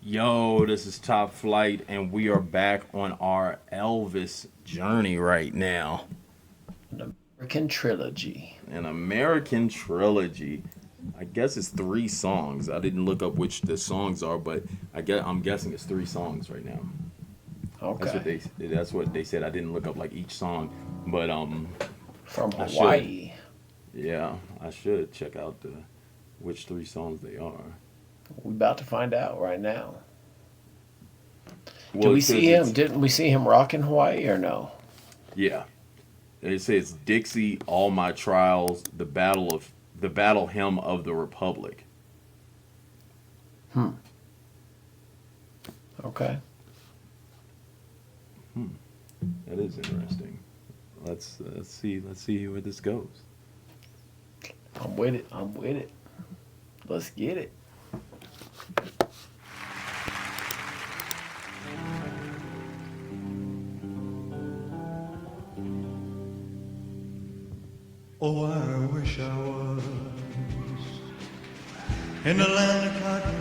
Yo, this is Top Flight, and we are back on our Elvis journey right now. An American trilogy. An American trilogy. I guess it's three songs. I didn't look up which the songs are, but I'm guessing it's three songs right now. That's what Okay. they said. I didn't look up like each song, but From I should. Hawaii. Yeah, I should check out the which three songs they are. We about to find out right now. Did Well, we it see says him? it's Didn't we see him rocking Hawaii or no? yeah. It says Dixie, All My Trials, the Battle Hymn of the Republic. Hmm. Okay. Hmm, that is interesting. Let's see where this goes. I'm with it. I'm with it. Let's get it. Oh, I wish I was in the land of cotton.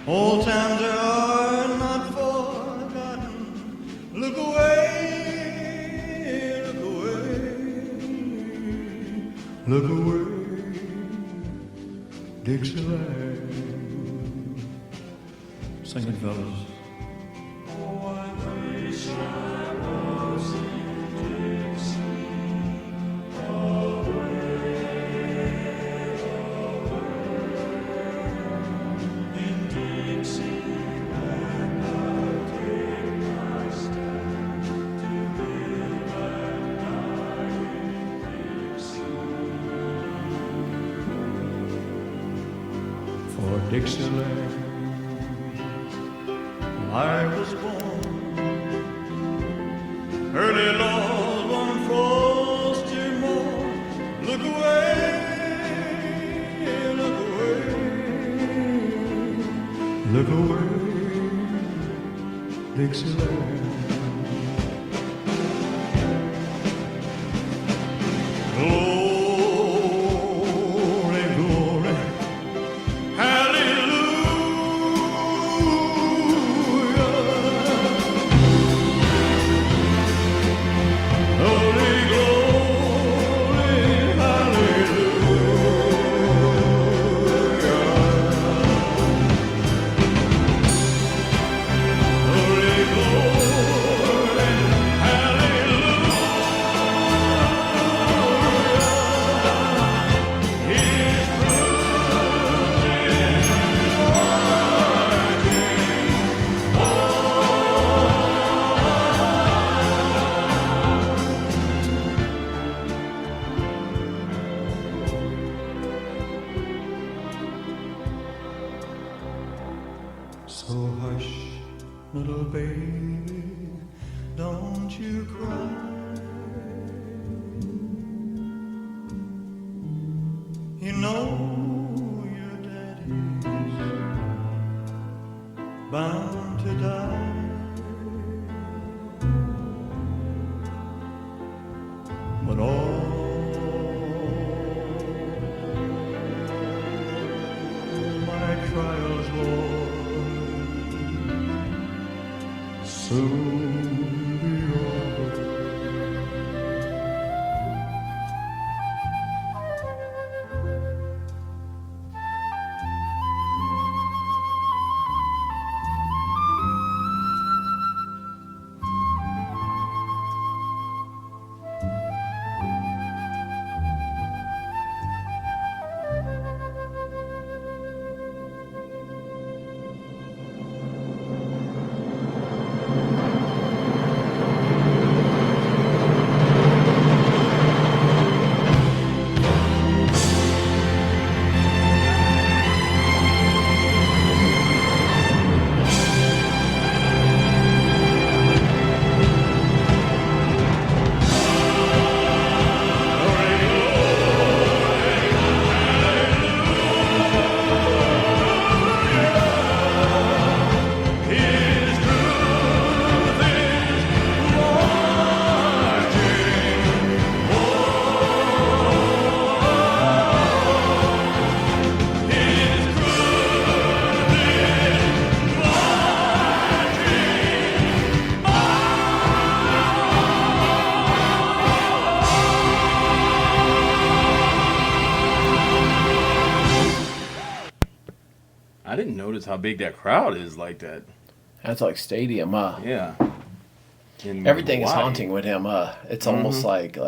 Old times they are not forgotten. Look away, look away, look away, Dixieland. Sing it, fellas. Oh, I wish I was in Dixieland, I was born early Lord one frosty morn. Look away, look away, look away, Dixieland. Glory, glory, So hush, little baby, don't you cry. You know your daddy's bound to die. But all my trials, Lord, soon be over. I didn't notice how big that crowd is like that. That's like stadium, Yeah. In Everything is Hawaii. haunting with him, It's almost like.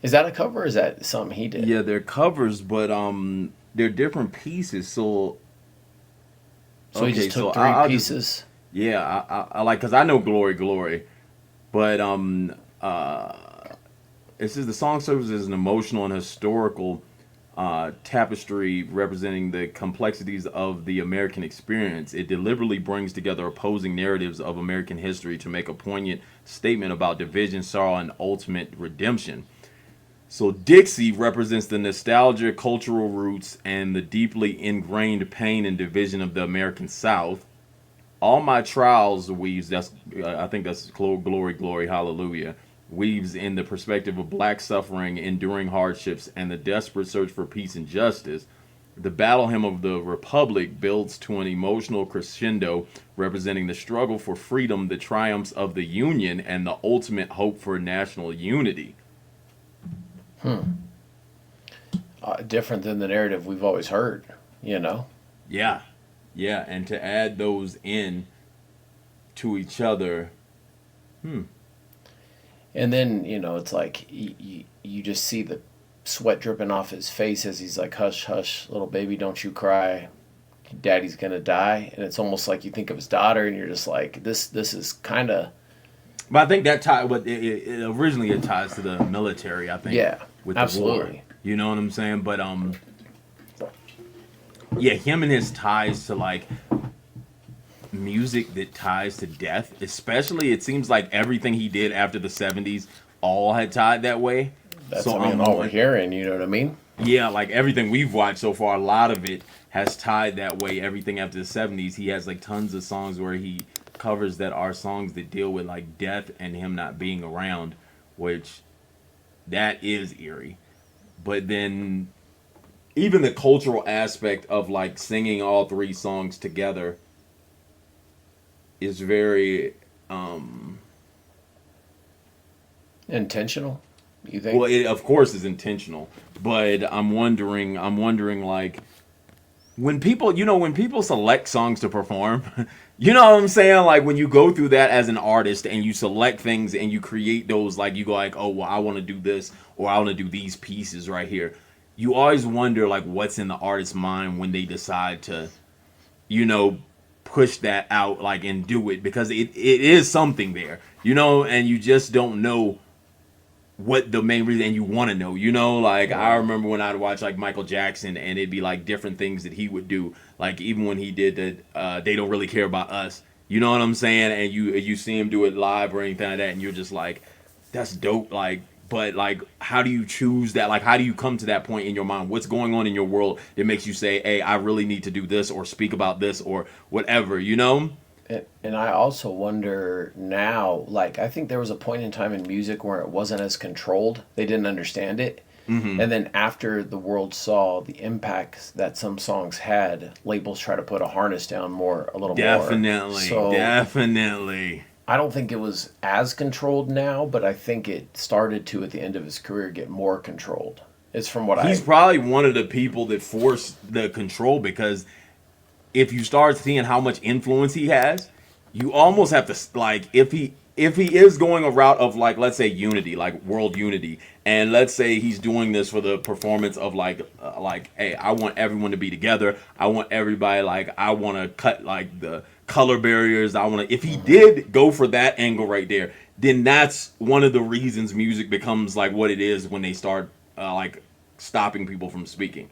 Is that a cover or is that something he did? Yeah, they're covers, but they're different pieces. So So he okay, just took so 3 I'll pieces. yeah, I like because I know Glory Glory, but it says the song serves as an emotional and historical tapestry representing the complexities of the American experience. It deliberately brings together opposing narratives of American history to make a poignant statement about division, sorrow, and ultimate redemption. So Dixie represents the nostalgia, cultural roots, and the deeply ingrained pain and division of the American South. All My Trials weaves, I think that's Glory, Glory, Hallelujah, weaves in the perspective of black suffering, enduring hardships, and the desperate search for peace and justice. The battle hymn of the Republic builds to an emotional crescendo representing the struggle for freedom, the triumphs of the Union, and the ultimate hope for national unity. Different than the narrative we've always heard, you know? Yeah, yeah, and to add those in to each other. And then, it's like you just see the sweat dripping off his face as he's like, hush, hush, little baby, don't you cry. Daddy's going to die. And it's almost like you think of his daughter and you're just like, this is kind of. But I think that but it originally it ties to the military, I think. Yeah, with absolutely. The war. You know what I'm saying? But yeah, him and his ties to like music that ties to death, especially it seems like everything he did after the 70s all had tied that way. That's so all we're hearing, you know what I mean? Yeah, like everything we've watched so far, a lot of it has tied that way. Everything after the 70s, he has like tons of songs where he covers that are songs that deal with like death and him not being around, which that is eerie. But then even the cultural aspect of like singing all 3 songs together is very intentional, you think? well, it of course is intentional, but I'm wondering like when people select songs to perform, you know what I'm saying? Like when you go through that as an artist and you select things and you create those, like you go like, oh, well, I want to do this or I want to do these pieces right here. You always wonder like what's in the artist's mind when they decide to, push that out like and do it, because it is something there, and you just don't know what the main reason, and you want to know, like I remember when I'd watch like Michael Jackson and it'd be like different things that he would do, like even when he did that They Don't Really Care About Us, you know what I'm saying, and you see him do it live or anything like that and you're just like, that's dope, like, but like how do you choose that, like how do you come to that point in your mind, what's going on in your world that makes you say, hey, I really need to do this or speak about this or whatever, And I also wonder now, like, I think there was a point in time in music where it wasn't as controlled. They didn't understand it. Mm-hmm. And then after the world saw the impacts that some songs had, labels try to put a harness down a little more. Definitely. I don't think it was as controlled now, but I think it started to, at the end of his career, get more controlled. It's from what He's probably one of the people that forced the control, because if you start seeing how much influence he has, you almost have to, like, if he is going a route of, like, let's say unity, like world unity, and let's say he's doing this for the performance of like, hey, I want everyone to be together. I want everybody, like, I want to cut like the color barriers. If he did go for that angle right there, then that's one of the reasons music becomes like what it is when they start like stopping people from speaking.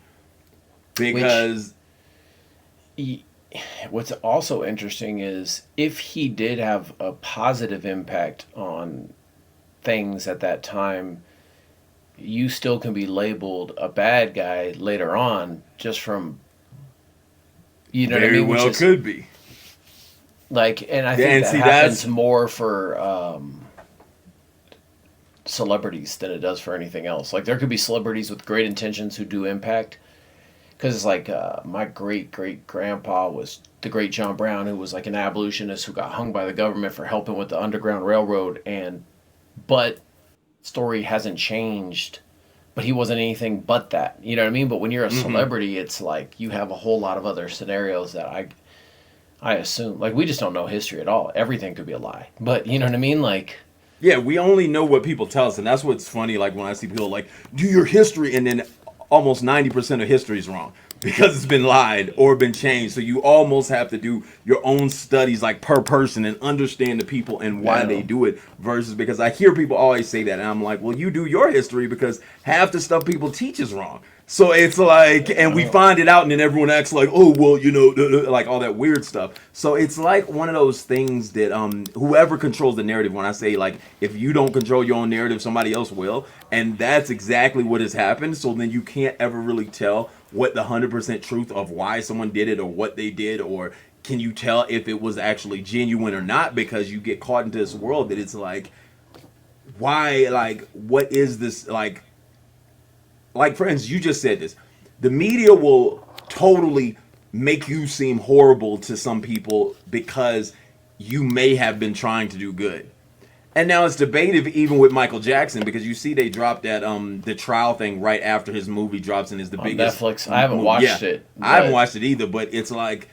Because what's also interesting is if he did have a positive impact on things at that time, you still can be labeled a bad guy later on just from, you know what I mean? Very well could be. Like, and I think that happens more for celebrities than it does for anything else. Like, there could be celebrities with great intentions who do impact. Because it's like my great-great-grandpa was the great John Brown, who was like an abolitionist who got hung by the government for helping with the Underground Railroad. But story hasn't changed. but he wasn't anything but that. You know what I mean? But when you're a celebrity, it's like you have a whole lot of other scenarios that I assume. Like, we just don't know history at all. Everything could be a lie. But you know what I mean? Like, Yeah, we only know what people tell us, and that's what's funny. Like when I see people like do your history, and then almost 90% of history is wrong because it's been lied or been changed. So you almost have to do your own studies, like per person, and understand the people and why they do it. Versus because I hear people always say that, and I'm like, well, you do your history because half the stuff people teach is wrong. So it's like, and we find it out, and then everyone acts like, oh, well, you know, like all that weird stuff. So it's like one of those things that whoever controls the narrative, when I say, like, if you don't control your own narrative, somebody else will. And that's exactly what has happened. So then you can't ever really tell what the 100% truth of why someone did it or what they did, or can you tell if it was actually genuine or not, because you get caught into this world that it's like, why, like, what is this, like, for instance, you just said this. The media will totally make you seem horrible to some people because you may have been trying to do good. And now it's debated even with Michael Jackson, because you see they dropped that the trial thing right after his movie drops and is the biggest Netflix. I haven't watched it. I haven't watched it either, but it's like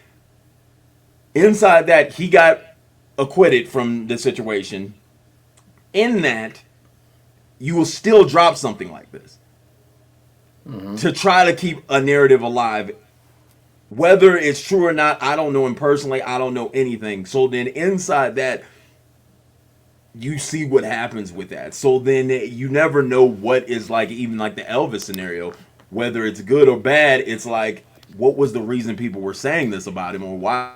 inside that he got acquitted from the situation. In that, you will still drop something like this. To try to keep a narrative alive. Whether it's true or not, I don't know him personally. I don't know anything. So then inside that, you see what happens with that. So then you never know what is like, even like the Elvis scenario, whether it's good or bad. It's like, what was the reason people were saying this about him, or why?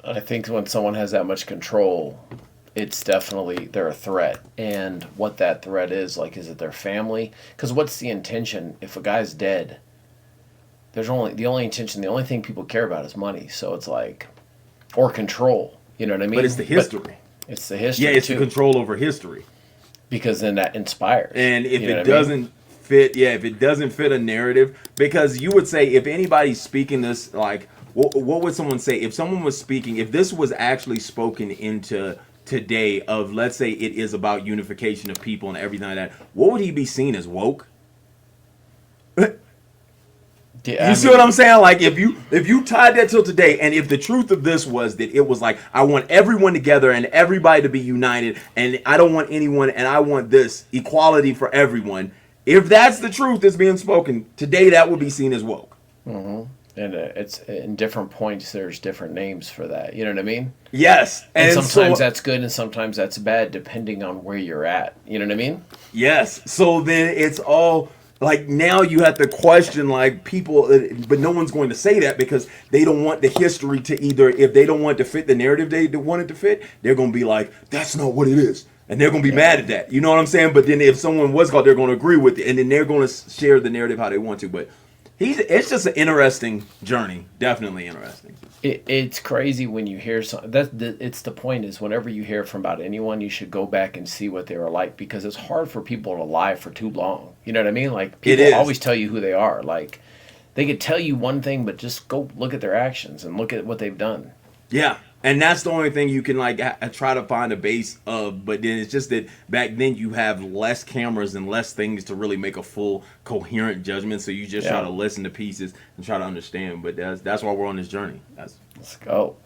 I think when someone has that much control, it's definitely, they're a threat. And what that threat is, like, is it their family? Because what's the intention? If a guy's dead, the only thing people care about is money. So it's like, or control. You know what I mean? But it's the history. It's the history. Yeah, it's too. the control over history. Because then that inspires. And if it doesn't fit, if it doesn't fit a narrative, because you would say, if anybody's speaking this, like, what would someone say if someone was speaking, if this was actually spoken into today of, let's say it is about unification of people and everything like that, what would he be seen as? Woke? You see what I'm saying? Like, if you tied that till today, and if the truth of this was that it was like, I want everyone together and everybody to be united, and I don't want anyone, and I want this equality for everyone. If that's the truth that's being spoken today, that would be seen as woke. And it's in different points, there's different names for that. You know what I mean? Yes. And sometimes that's good and sometimes that's bad, depending on where you're at. You know what I mean? Yes. So then it's all like, now you have to question, like, people, but no one's going to say that because they don't want the history to either, if they don't want to fit the narrative they want it to fit, they're going to be like, that's not what it is. And they're going to be mad at that. You know what I'm saying? But then if someone was called, they're going to agree with it. And then they're going to share the narrative how they want to. But it's just an interesting journey. Definitely interesting. It's crazy when you hear something. It's the point is, whenever you hear from about anyone, you should go back and see what they were like, because it's hard for people to lie for too long. You know what I mean? Like, people always tell you who they are. Like, they could tell you one thing, but just go look at their actions and look at what they've done. Yeah. And that's the only thing you can, like, try to find a base of. But then it's just that back then you have less cameras and less things to really make a full coherent judgment. So you just try to listen to pieces and try to understand. But that's why we're on this journey. Let's go.